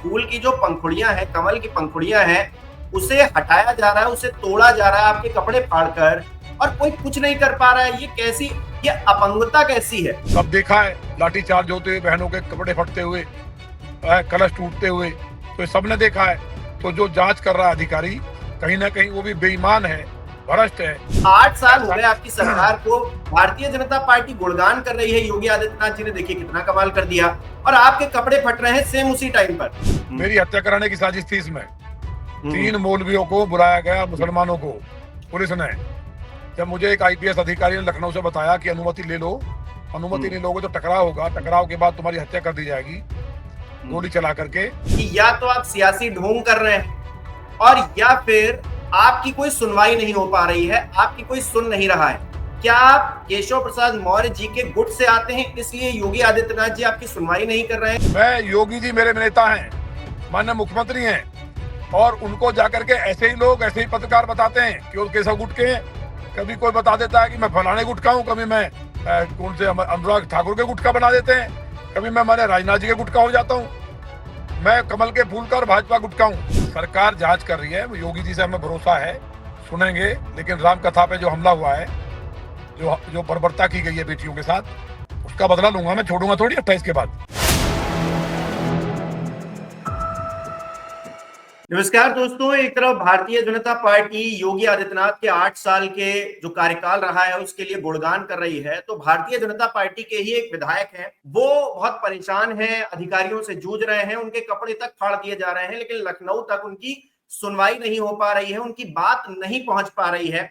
फूल की जो पंखुड़ियां हैं, कमल की पंखुड़ियां हैं, उसे हटाया जा रहा है, उसे तोड़ा जा रहा है आपके कपड़े फाड़कर, और कोई कुछ नहीं कर पा रहा है। ये अपंगता कैसी है? सब देखा है, लाठीचार्ज होते हुए, बहनों के कपड़े फटते हुए, कलश टूटते हुए, तो ये सबने देखा है। तो जो जांच कर रहा है अधिकारी, कहीं ना कहीं वो भी बेईमान है, भ्रष्ट है। 8 साल हो ऐसा गए आपकी सरकार को। भारतीय जनता पार्टी गुणगान कर रही है योगी आदित्यनाथ जी ने, देखिए कितना कमाल कर दिया, और आपके कपड़े फट रहे हैं सेम उसी टाइम पर। मेरी हत्या कराने की साजिश थी इसमें। हम्म। 3 मौलवियों को बुलाया गया, मुसलमानों को, पुलिस ने। जब मुझे एक आईपीएस अधिकारी ने लखनऊ से बताया कि अनुमति ले लो, अनुमति नहीं लोगे तो टकराव होगा, टकराव के बाद तुम्हारी हत्या कर दी जाएगी गोली चला करके। कि या तो आप सियासी ढोंग कर रहे हैं, और या फिर आपकी कोई सुनवाई नहीं हो पा रही है, आपकी कोई सुन नहीं रहा है। क्या आप केशव प्रसाद मौर्य जी के गुट से आते हैं, इसलिए योगी आदित्यनाथ जी आपकी सुनवाई नहीं कर रहे हैं? मैं, योगी जी मेरे नेता हैं, माननीय मुख्यमंत्री हैं, और उनको जाकर के ऐसे ही लोग, ऐसे ही पत्रकार बताते हैं कि वो केशव गुट के हैं। कभी कोई बता देता है कि मैं फलाने गुट का हूँ, कभी मैं कौन से अनुराग ठाकुर के गुट का बना देते हैं, कभी मैं माने राजनाथ जी के गुट का हो जाता हूँ, मैं कमल के फूल का और भाजपा गुट का हूँ। सरकार जांच कर रही है, योगी जी से हमें भरोसा है, सुनेंगे। लेकिन राम कथा पे जो हमला हुआ है, जो बर्बरता की गई है बेटियों के साथ, उसका बदला लूंगा मैं, छोड़ूंगा थोड़ी 28 के बाद। नमस्कार दोस्तों, एक तरफ भारतीय जनता पार्टी योगी आदित्यनाथ के 8 साल के जो कार्यकाल रहा है उसके लिए गुणगान कर रही है, तो भारतीय जनता पार्टी के ही एक विधायक हैं, वो बहुत परेशान हैं, अधिकारियों से जूझ रहे हैं, उनके कपड़े तक फाड़ दिए जा रहे हैं, लेकिन लखनऊ तक उनकी सुनवाई नहीं हो पा रही है, उनकी बात नहीं पहुंच पा रही है।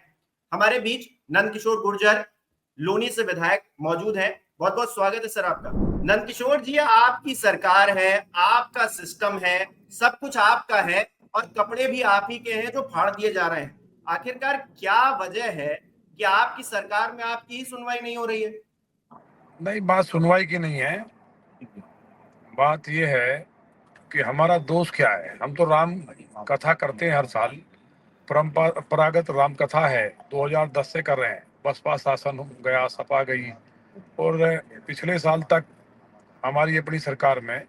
हमारे बीच नंदकिशोर गुर्जर, लोनी से विधायक मौजूद हैं। बहुत बहुत स्वागत है सर आपका। नंदकिशोर जी, आपकी सरकार है, आपका सिस्टम है, सब कुछ आपका है, और कपड़े भी आप ही के हैं जो फाड़ दिए जा रहे हैं। आखिरकार क्या वजह है कि आपकी सरकार में आपकी ही सुनवाई नहीं हो रही है? नहीं, बात सुनवाई की नहीं है, बात यह है कि हमारा दोष क्या है। हम तो राम कथा करते हैं हर साल, परंपरागत राम कथा है, 2010 से कर रहे हैं। बसपा शासन गया, सपा गई, और पिछले साल तक हमारी अपनी सरकार में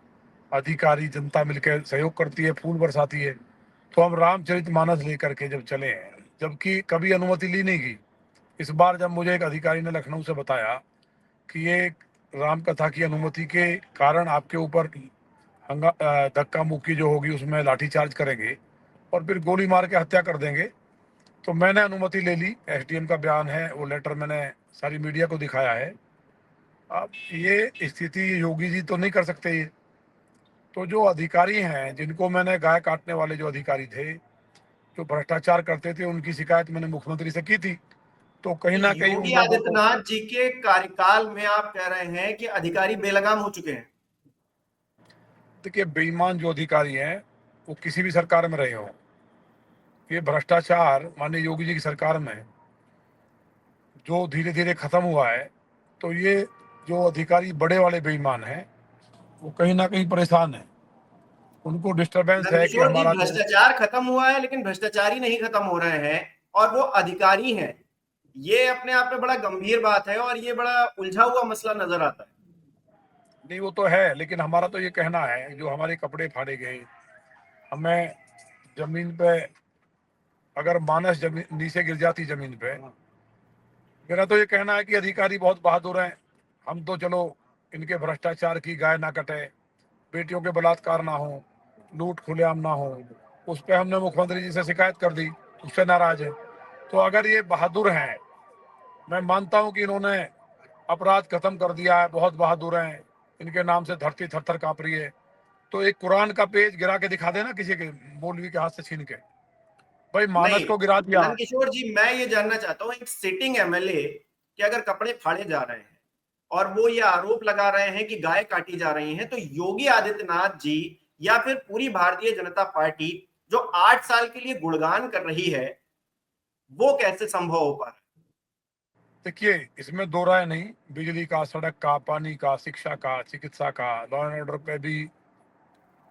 अधिकारी जनता मिलकर सहयोग करती है, फूल बरसाती है। तो हम रामचरितमानस लेकर के जब चले हैं, जबकि कभी अनुमति ली नहीं गई। इस बार जब मुझे एक अधिकारी ने लखनऊ से बताया कि ये राम कथा की अनुमति के कारण आपके ऊपर धक्का मुक्की जो होगी उसमें लाठीचार्ज करेंगे और फिर गोली मार के हत्या कर देंगे, तो मैंने अनुमति ले ली। एसडीएम का बयान है, वो लेटर मैंने सारी मीडिया को दिखाया है। अब ये स्थिति योगी जी तो नहीं कर सकते। ये तो जो अधिकारी हैं, जिनको मैंने गाय काटने वाले जो अधिकारी थे, जो भ्रष्टाचार करते थे, उनकी शिकायत मैंने मुख्यमंत्री से की थी। तो कहीं ना कहीं उन योगी लोगों को, आदित्यनाथ जी के कार्यकाल में आप कह रहे हैं कि अधिकारी बेलगाम हो चुके हैं? देखिए, बेईमान जो अधिकारी हैं वो किसी भी सरकार में रहे हो, ये भ्रष्टाचार माननीय योगी जी की सरकार में जो धीरे धीरे खत्म हुआ है, तो ये जो अधिकारी बड़े वाले बेईमान हैं वो कहीं ना कहीं परेशान है, उनको डिस्टरबेंस है कि नंदकिशोर जी, हमारा जो। भ्रष्टाचार खत्म हुआ है, लेकिन भ्रष्टाचारी नहीं खत्म हो रहे हैं, और वो अधिकारी हैं। ये अपने आप में बड़ा गंभीर बात है, और ये बड़ा उलझा हुआ मसला नजर आता है। नहीं, वो तो है, लेकिन हमारा तो ये कहना है, जो हमारे कपड़े फाड़े गए, हमें जमीन पे अगर मानस जमीन नीचे गिर जाती जमीन पे, मेरा तो ये कहना है कि अधिकारी बहुत बहादुर हैं। हम तो चलो इनके भ्रष्टाचार की गाय ना कटे, बेटियों के बलात्कार ना हो, लूट खुलेआम ना हो, उस पर हमने मुख्यमंत्री जी से शिकायत कर दी, उससे नाराज है। तो अगर ये बहादुर हैं, मैं मानता हूं कि इन्होंने अपराध खत्म कर दिया है, बहुत बहादुर हैं, इनके नाम से धरती थर थर कांप रही है, तो एक कुरान का पेज गिरा के दिखा देना किसी के, मौलवी के हाथ से छीन के। भाई, मानस नहीं, को गिरा दिया। नंदकिशोर जी, मैं ये जानना चाहता हूँ, एक सिटिंग एमएलए के अगर कपड़े फाड़े जा रहे हैं और वो ये आरोप लगा रहे हैं कि गाय काटी जा रही हैं, तो योगी आदित्यनाथ जी या फिर पूरी भारतीय जनता पार्टी जो 8 साल के लिए गुणगान कर रही है, वो कैसे संभव हो पा रहा है? देखिए, इसमें दो राय नहीं, बिजली का, सड़क का, पानी का, शिक्षा का, चिकित्सा का, लॉ एंड ऑर्डर पे भी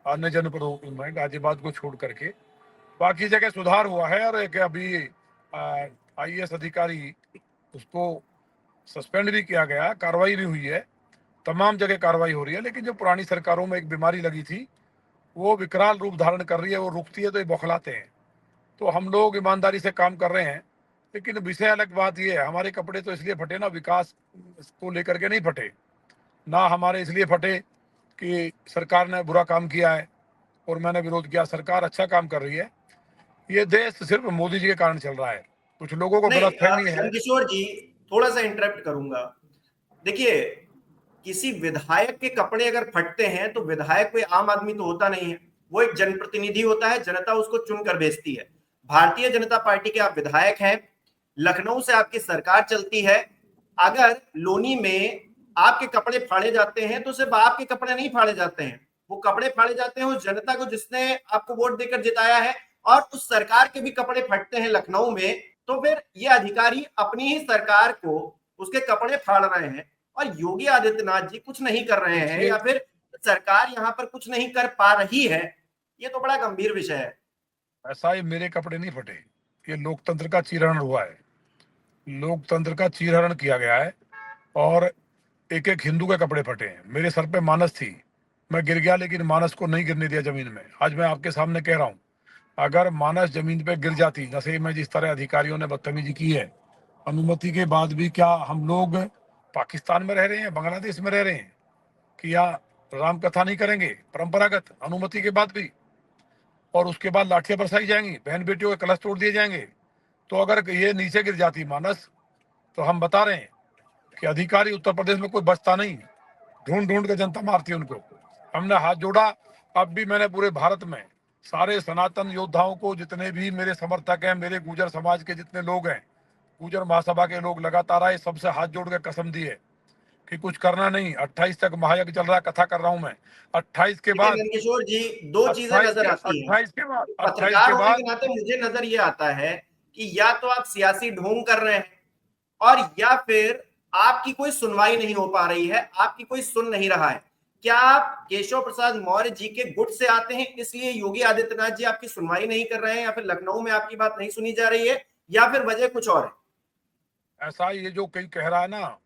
अन्य जनपदों में गाजियाबाद को छोड़ करके बाकी जगह सुधार हुआ है। और एक अभी आईएएस अधिकारी, उसको सस्पेंड भी किया गया, कार्रवाई भी हुई है, तमाम जगह कार्रवाई हो रही है। लेकिन जो पुरानी सरकारों में एक बीमारी लगी थी, वो विकराल रूप धारण कर रही है, वो रुकती है तो ये बौखलाते हैं। तो हम लोग ईमानदारी से काम कर रहे हैं, लेकिन विषय अलग बात ये है, हमारे कपड़े तो इसलिए फटे ना, विकास को लेकर के नहीं फटे, ना हमारे इसलिए फटे कि सरकार ने बुरा काम किया है और मैंने विरोध किया। सरकार अच्छा काम कर रही है। ये देश सिर्फ मोदी जी के कारण चल रहा है। कुछ लोगों को नहीं, गलतफहमी है। नंदकिशोर जी, थोड़ा सा इंटरप्ट करूंगा। देखिए, किसी विधायक के कपड़े अगर फटते हैं तो विधायक कोई आम आदमी तो होता नहीं है, वो एक जनप्रतिनिधि होता है, जनता उसको चुनकर भेजती है। भारतीय जनता पार्टी के आप विधायक हैं, लखनऊ से आपकी सरकार चलती है। अगर लोनी में आपके कपड़े फाड़े जाते हैं तो सिर्फ आपके कपड़े नहीं फाड़े जाते हैं, वो कपड़े फाड़े जाते हैं उस जनता को जिसने आपको वोट देकर जिताया है, और उस सरकार के भी कपड़े फटते हैं लखनऊ में। तो फिर ये अधिकारी अपनी ही सरकार को उसके कपड़े फाड़ रहे हैं और योगी आदित्यनाथ जी कुछ नहीं कर रहे हैं, या फिर सरकार यहां पर कुछ नहीं कर पा रही है। ये तो बड़ा गंभीर विषय है। ऐसा ही मेरे कपड़े नहीं फटे, ये लोकतंत्र का चीरहरण हुआ है, लोकतंत्र का चीरहरण किया गया है। और एक एक हिंदू के कपड़े फटे हैं। मेरे सर पे मानस थी, मैं गिर गया, लेकिन मानस को नहीं गिरने दिया जमीन में। आज मैं आपके सामने कह रहा हूँ, अगर मानस जमीन पे गिर जाती, जैसे मैं जिस तरह अधिकारियों ने बदतमीजी की है, अनुमति के बाद भी, क्या हम लोग पाकिस्तान में रह रहे हैं, बांग्लादेश में रह रहे हैं कि या राम कथा नहीं करेंगे परंपरागत अनुमति के बाद भी? और उसके बाद लाठियां बरसाई जाएंगी, बहन बेटियों के कलश तोड़ दिए जाएंगे। तो अगर ये नीचे गिर जाती मानस, तो हम बता रहे हैं कि अधिकारी उत्तर प्रदेश में कोई बचता नहीं, ढूंढ ढूंढ के जनता मारती है उनको। हमने हाथ जोड़ा। अब भी मैंने पूरे भारत में सारे सनातन योद्धाओं को, जितने भी मेरे समर्थक हैं, मेरे गुर्जर समाज के जितने लोग हैं, गुर्जर महासभा के लोग लगातार आए, सबसे हाथ जोड़ के कसम दी है कि कुछ करना नहीं। 28 तक महायज्ञ चल रहा है, कथा कर रहा हूं मैं। 28 के देखिए बाद, नंदकिशोर जी, दो चीजें 28 नजर के आती हैं। 28 के बाद, 28 पत्रकार के होने बाद के नाते मुझे नजर ये आता है कि या तो आप सियासी ढोंग कर रहे हैं, और या फिर आपकी कोई सुनवाई नहीं हो पा रही है, आपकी कोई सुन नहीं रहा है। क्या आप केशव प्रसाद मौर्य जी के गुट से आते हैं इसलिए योगी आदित्यनाथ जी आपकी सुनवाई नहीं कर रहे हैं, या फिर लखनऊ में आपकी बात नहीं सुनी जा रही है, या फिर वजह कुछ और है? ऐसा ये जो कहीं कह रहा है ना,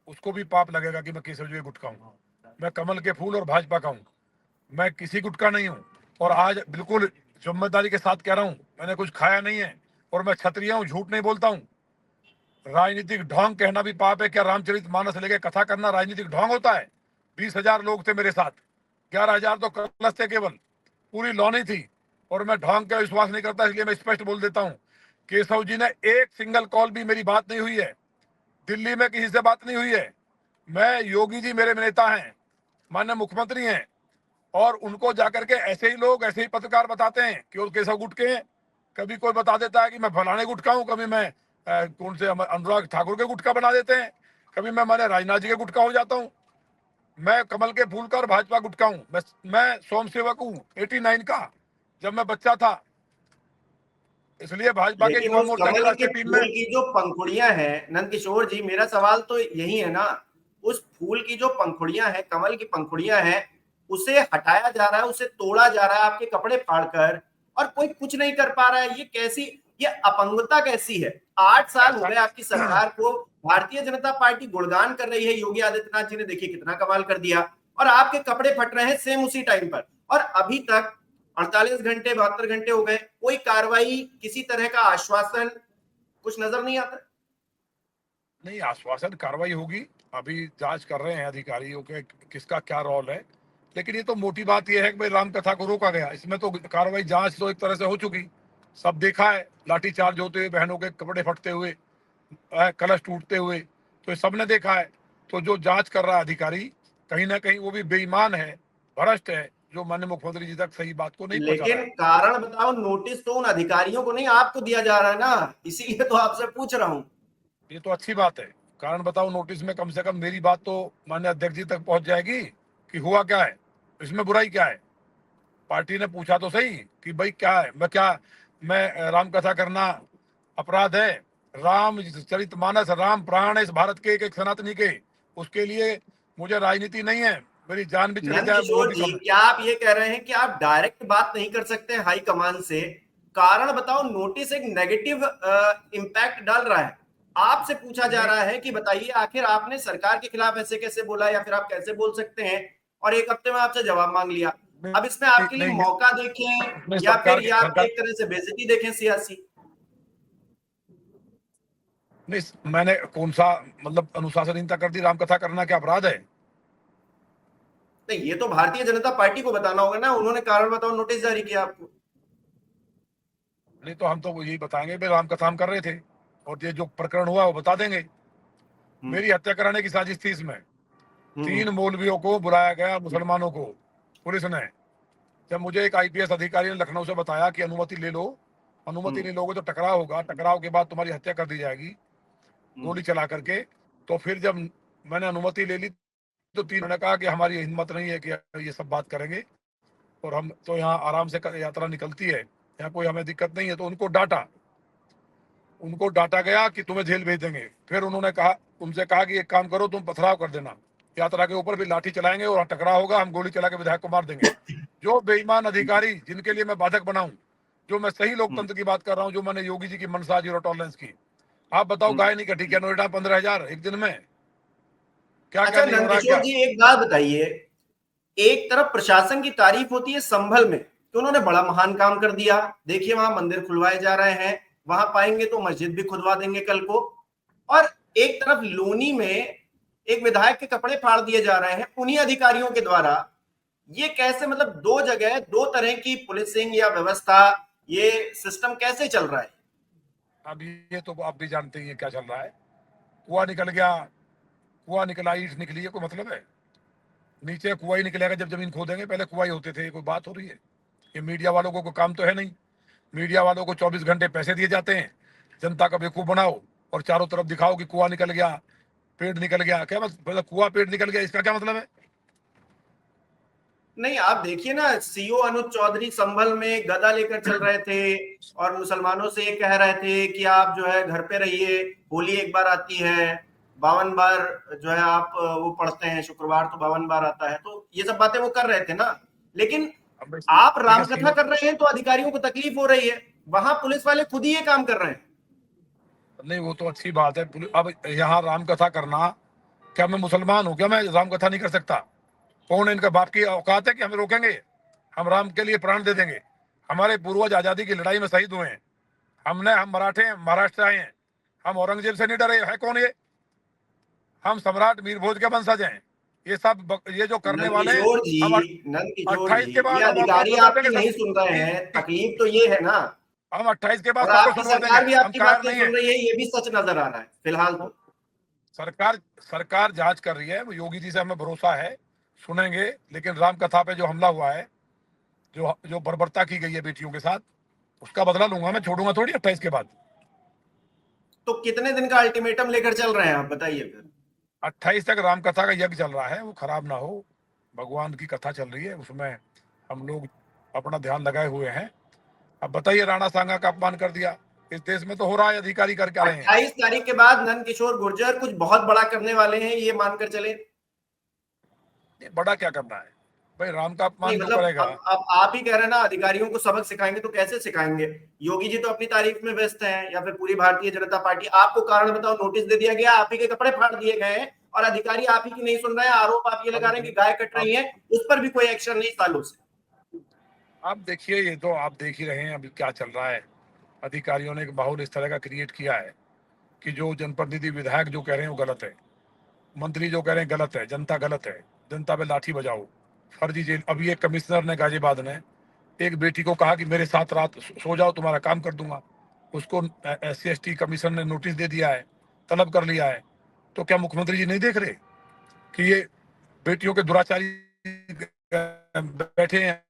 उसको भी पाप लगेगा कि मैं केशव जी के गुट का हूँ। मैं कमल के फूल और भाजपा का हूँ, मैं किसी गुट का नहीं हूँ। और आज बिल्कुल जिम्मेदारी के साथ कह रहा हूँ, मैंने कुछ खाया नहीं है और मैं क्षत्रिय हूँ, झूठ नहीं बोलता हूँ। राजनीतिक ढोंग कहना भी पाप है क्या? रामचरितमानस लेके कथा करना राजनीतिक ढोंग होता है? 20,000 लोग थे मेरे साथ, 11,000 तो कलश थे केवल, पूरी लौनी थी। और मैं ढोंग का विश्वास नहीं करता, इसलिए मैं स्पष्ट बोल देता हूँ, केशव जी ने एक सिंगल कॉल भी मेरी बात नहीं हुई है, दिल्ली में किसी से बात नहीं हुई है। मैं, योगी जी मेरे नेता हैं, माननीय मुख्यमंत्री हैं, और उनको जाकर के ऐसे ही लोग, ऐसे ही पत्रकार बताते हैं कि वो केशव गुट के हैं। कभी कोई बता देता है कि मैं फलाने गुट का हूँ, कभी मैं कौन से अनुराग ठाकुर के गुट का बना देते हैं, कभी मैं राजनाथ जी के गुट का हो जाता हूँ। मैं कमल के फूल का और भाजपा गुट का हूँ। मैं सोम सेवक हूँ 89 का, जब मैं बच्चा था, इसलिए भाजपा के लेकिन युवा उस मोर्चा की कमल के राष्ट्रीय टीम में। फूल की जो पंखुड़ियां हैं नंदकिशोर जी, मेरा सवाल तो यही है ना, उस फूल की जो पंखुड़ियां हैं, कमल की पंखुड़ियां हैं, उसे हटाया जा रहा है, उसे तोड़ा जा रहा है आपके कपड़े फाड़कर, और कोई कुछ नहीं कर पा रहा है। ये कैसी, ये अपंगता कैसी है? 8 साल हो ऐसा गए आपकी सरकार को, भारतीय जनता पार्टी गुणगान कर रही है, योगी आदित्यनाथ जी ने देखिए कितना कमाल कर दिया, और आपके कपड़े फट रहे हैं सेम उसी टाइम पर। और अभी तक 48 घंटे 72 घंटे हो गए, कोई कार्रवाई, किसी तरह का आश्वासन कुछ नजर नहीं आता। नहीं, आश्वासन कार्रवाई होगी। अभी जांच कर रहे हैं अधिकारियों के किसका क्या रोल है। लेकिन ये तो मोटी बात ये है कि भाई राम कथा को रोका गया, इसमें तो कार्रवाई, जांच तो एक तरह से हो चुकी, सब देखा है, लाठीचार्ज होते हुए, बहनों के कपड़े फटते हुए, कलश टूटते हुए, तो ये सबने देखा है। तो जो जांच कर रहा है अधिकारी, कहीं ना कहीं वो भी बेईमान है, भ्रष्ट है, जो माननीय मुख्यमंत्री जी तक सही बात को नहीं पहुंचा रहा लेकिन है। कारण बताओ, नोटिस तो उन अधिकारियों को नहीं आपको दिया जा रहा है ना, इसीलिए तो आपसे पूछ रहा हूं। ये तो अच्छी बात है। कारण बताओ नोटिस में कम से कम मेरी बात तो माननीय अध्यक्ष जी तक पहुंच जाएगी कि हुआ क्या है, इसमें बुराई क्या है। पार्टी ने पूछा तो सही कि भाई क्या है, मैं राम कथा करना अपराध है? राम चरितमानस, राम प्राण है इस भारत के एक एक सनातनी के, उसके लिए मुझे राजनीति नहीं है, मेरी जान भी चली नंद जाए वो किशोर भी जी, कम है। क्या आप ये कह रहे हैं कि आप डायरेक्ट बात नहीं कर सकते हाई कमान से? कारण बताओ, नोटिस एक नेगेटिव इंपैक्ट डाल रहा है। आपसे पूछा जा नहीं, रहा है कि बताइए आखिर आपने सरकार के खिलाफ ऐसे कैसे बोला, या फिर आप कैसे बोल सकते हैं, और एक हफ्ते में आपसे जवाब मांग लिया। अब इसमें नहीं आपके लिए नहीं, मौका देखें इसमें या फिर सरकार या आप सरकार एक तरह से बेइज्जती देखें सियासी? नहीं, मैंने कौन सा मतलब अनुशासनहीनता कर दी? रामकथा करना क्या अपराध है? नहीं, ये तो भारतीय जनता पार्टी को बताना होगा ना, उन्होंने कारण बताओ नोटिस जारी किया आपको। नहीं तो हम तो यही बताएंगे भाई रामकथा हम कर रहे थे और ये जो प्रकरण हुआ वो बता देंगे। हम्म। मेरी हत्या कराने की साजिश थी इसमें। हम्म। 3 मौलवियों को बुलाया गया, मुसलमानों को, पुलिस ने। जब मुझे एक आईपीएस अधिकारी ने लखनऊ से बताया कि अनुमति ले लो, अनुमति हम्म। नहीं लोगे तो टकराव होगा, टकराव के बाद तुम्हारी हत्या कर दी जाएगी हम्म। गोली चला करके। तो फिर जब मैंने अनुमति ले ली तो 3 ने कहा कि हमारी हिम्मत नहीं है कि ये सब बात करेंगे और हम तो यहाँ आराम से यात्रा निकलती है, यहाँ कोई हमें दिक्कत नहीं है। तो उनको डांटा गया कि तुम्हें जेल भेज देंगे। फिर उन्होंने कहा, उनसे कहा कि एक काम करो, तुम पथराव कर देना यात्रा के ऊपर, भी लाठी चलाएंगे और टकराव होगा, हम गोली चला के विधायक को मार देंगे। जो बेईमान अधिकारी जिनके लिए मैं बाधक बनाऊं, जो मैं सही हम्म। लोकतंत्र की बात कर रहा हूं, जो मैंने योगी जी की मनसा जीरो टॉलरेंस की, आप बताओ हम्म। गाय नहीं कटी क्या नोएडा 15,000 एक दिन में? क्या क्या अच्छा नहीं हो रहा नंदकिशोर क्या? जी, एक बात बताइए, एक तरफ प्रशासन की तारीफ होती है संभल में कि उन्होंने बड़ा महान काम कर दिया, देखिए वहां मंदिर खुलवाए जा रहे हैं, वहां पाएंगे तो मस्जिद भी खुदवा देंगे कल को, और एक तरफ लोनी में एक विधायक के कपड़े फाड़ दिए जा रहे हैं उन्हीं अधिकारियों के द्वारा। ये कैसे, मतलब दो जगह दो तरह की पुलिसिंग या व्यवस्था, ये सिस्टम कैसे चल रहा है? अब ये तो आप भी जानते ही हैं क्या चल रहा है। कुआं निकल गया, कुआं निकला, ईट निकली है, कोई मतलब है? नीचे कुआं ही निकलेगा जब जमीन खोदेंगे, पहले कुआं ही होते थे, कोई बात हो रही है? ये मीडिया वालों को कोई काम तो है नहीं। मीडिया वालों को 24 घंटे पैसे दिए जाते हैं, जनता का बेवकूफ बनाओ और चारों तरफ दिखाओ कि कुआं निकल गया, पेड़ निकल गया। क्या मतलब कुआं पेड़ निकल गया, इसका क्या मतलब है? नहीं, आप देखिए ना, सीओ अनुज चौधरी संभल में गदा लेकर चल रहे थे और मुसलमानों से ये कह रहे थे कि आप जो है घर पे रहिए, होली एक बार आती है, 52 बार जो है आप वो पढ़ते हैं, शुक्रवार तो 52 बार आता है, तो ये सब बातें वो कर रहे थे ना। लेकिन अब आप देखिए रामकथा कर रहे हैं तो अधिकारियों को तकलीफ हो रही है, वहां पुलिस वाले खुद ही ये काम कर रहे हैं। नहीं वो तो अच्छी बात है। अब यहाँ राम कथा करना, क्या मैं मुसलमान हूँ क्या मैं राम कथा नहीं कर सकता? कौन है इनका बाप की औकात है कि हमें रोकेंगे? हम राम के लिए प्राण दे देंगे। हमारे पूर्वज आजादी की लड़ाई में शहीद हुए हैं। हम मराठे हैं, महाराष्ट्र आए हैं, हम औरंगजेब से नहीं डरे। है कौन ये? हम सम्राट मीर भोज के वंशज हैं। ये सब ये जो करने वाले हैं, नंदकिशोर जी, हम नंदकिशोर 28 जी, के ये बाद हम आपको अधिकारी सुनवा आपकी देंगे नहीं सब। सुन रहे हैं, तकलीफ तो ये है ना। हम 28 के बाद और सबको आपकी सुनवा देंगे, सरकार भी हम आपकी कायर बातें नहीं है। सुन रही है, ये भी सच नजर आ रहा है फिलहाल तो। सरकार सरकार जांच कर रही है, योगी जी से हमें भरोसा है, सुनेंगे। लेकिन राम कथा पे जो हमला हुआ है, जो जो बर्बरता की गई है बेटियों के साथ, उसका बदला लूंगा मैं, छोड़ूंगा थोड़ी 28 के बाद। तो कितने दिन का अल्टीमेटम लेकर चल रहे हैं आप, बताइए फिर। 28 तक राम कथा का यज्ञ चल रहा है, वो खराब ना हो। भगवान की कथा चल रही है, उसमें हम लोग अपना ध्यान लगाए हुए हैं। अब बताइए, राणा सांगा का अपमान कर दिया, इस देश में तो हो रहा है, अधिकारी कर क्या रहे हैं? 28 तारीख के बाद नंदकिशोर गुर्जर कुछ बहुत बड़ा करने वाले हैं, ये मानकर चले। ये बड़ा क्या करना है भाई? राम का नहीं अपमान जो मतलब करेगा। अब आप ही कह रहे हैं ना अधिकारियों को सबक सिखाएंगे, तो कैसे सिखाएंगे? योगी जी तो अपनी तारीफ में व्यस्त हैं, या फिर पूरी भारतीय जनता पार्टी। आपको कारण बताओ नोटिस दे दिया गया, आप ही के कपड़े फाड़ दिए गए हैं और अधिकारी आप ही की नहीं सुन रहे हैं, आरोप आप ये लगा रहे हैं कि गाय कट अब रही है, उस पर भी कोई एक्शन नहीं सालों से। आप देखिए, ये तो आप देख ही रहे हैं अभी क्या चल रहा है। अधिकारियों ने एक माहौल इस तरह का क्रिएट किया है कि जो जनप्रतिनिधि विधायक जो कह रहे हैं वो गलत है, मंत्री जो कह रहे हैं गलत है, जनता गलत है, जनता पे लाठी बजाओ, फर्जी जेल। अभी एक कमिश्नर ने गाजियाबाद ने एक बेटी को कहा कि मेरे साथ रात सो जाओ, तुम्हारा काम कर दूंगा। उसको SC ST कमीशन ने नोटिस दे दिया है, तलब कर लिया है। तो क्या मुख्यमंत्री जी नहीं देख रहे कि ये बेटियों के दुराचारी बैठे हैं,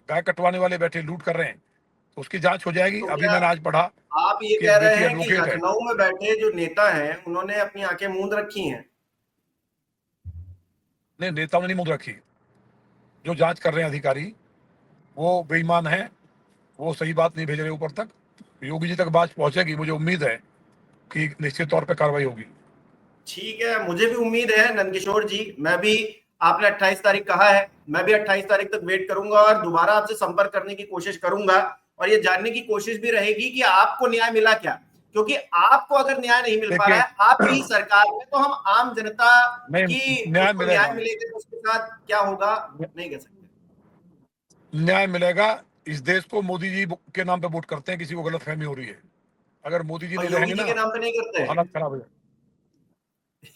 गाय कटवाने वाले बैठे लूट कर रहे हैं? तो उसकी जांच हो जाएगी। तो अभी क्या मैंने आज पढ़ा आप ये कि कह एक रहे बेटी हैं कि एडवोकेट है। लखनऊ में बैठे जो नेता हैं उन्होंने अपनी आंखें मूंद रखी हैं? नहीं, नेताओं ने नहीं मुंह रखी। जो जांच कर रहे हैं अधिकारी, वो बेईमान है, वो सही बात नहीं भेज रहे ऊपर तक। योगी जी तक बात पहुंचेगी, मुझे उम्मीद है कि निश्चित तौर पर कार्रवाई होगी। ठीक है, मुझे भी उम्मीद है नंदकिशोर जी, मैं भी, आपने 28 तारीख कहा है, मैं भी 28 तारीख तक वेट करूंगा और दोबारा आपसे संपर्क करने की कोशिश करूंगा, और ये जानने की कोशिश भी रहेगी कि आपको न्याय मिला क्या। क्योंकि आपको अगर न्याय नहीं मिल पा रहा देखिए, है आपकी सरकार में, तो हम आम जनता नहीं, की न्याय उसको न्याय मिलेगा। मिलेगा तो उसके साथ क्या होगा नहीं कह सकते। न्याय मिलेगा। इस देश को मोदी जी के नाम पे वोट करते हैं, किसी को गलतफहमी हो रही है। अगर मोदी जी और नहीं योगी रहेंगे जी ना के नाम पे नहीं तो करते, हालत खराब हो जाए।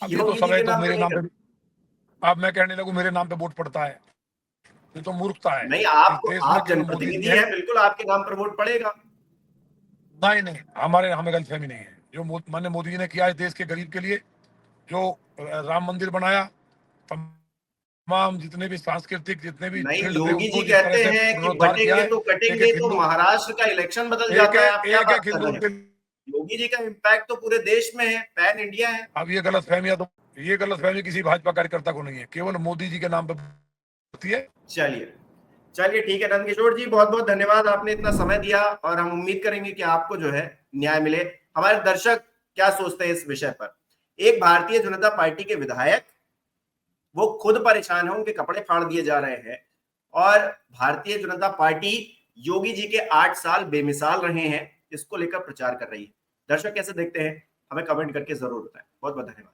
अब ये तो योगी जी समय के तो नाम पे मेरे नहीं नाम पे, करते। अब मैं कहने लगूं मेरे नाम पे वोट पड़ता है, ये तो मूर्खता है। नहीं, इस आपको, देश में आप केवल मोदी जी जनप्रतिनिधि हैं। हैं, बिल्कुल आपके नाम पर वोट पड़ेगा। नहीं नहीं, हमारे हमें गलतफहमी नहीं है। जो माननीय मोदी जी ने किया है देश के गरीब के लिए, जो राम मंदिर बनाया, तमाम जितने भी सांस्कृतिक जितने भी नहीं, फील्ड थे योगी जी उनको जिस तरह कहते से हैं कि पुनरुद्धार किया बटेंगे है, तो एक कटेंगे, एक तो हिंदू, महाराष्ट्र का इलेक्शन बदल एक जाता है। आप क्या एक बात एक कर हिंदू रहे हैं? के। योगी जी का इम्पैक्ट तो पूरे देश में है, पैन इंडिया है। अब ये गलतफहमी किसी भाजपा कार्यकर्ता को नहीं है, केवल मोदी जी के नाम पर होती है। चलिए, चलिए ठीक है नंदकिशोर जी, बहुत बहुत धन्यवाद, आपने इतना समय दिया, और हम उम्मीद करेंगे कि आपको जो है न्याय मिले। हमारे दर्शक क्या सोचते हैं इस विषय पर? एक भारतीय जनता पार्टी के विधायक, वो खुद परेशान है, उनके कपड़े फाड़ दिए जा रहे हैं, और भारतीय जनता पार्टी योगी जी के 8 साल बेमिसाल रहे हैं, इसको लेकर प्रचार कर रही है। दर्शक कैसे देखते हैं, हमें कमेंट करके जरूर बताएं। बहुत बहुत धन्यवाद।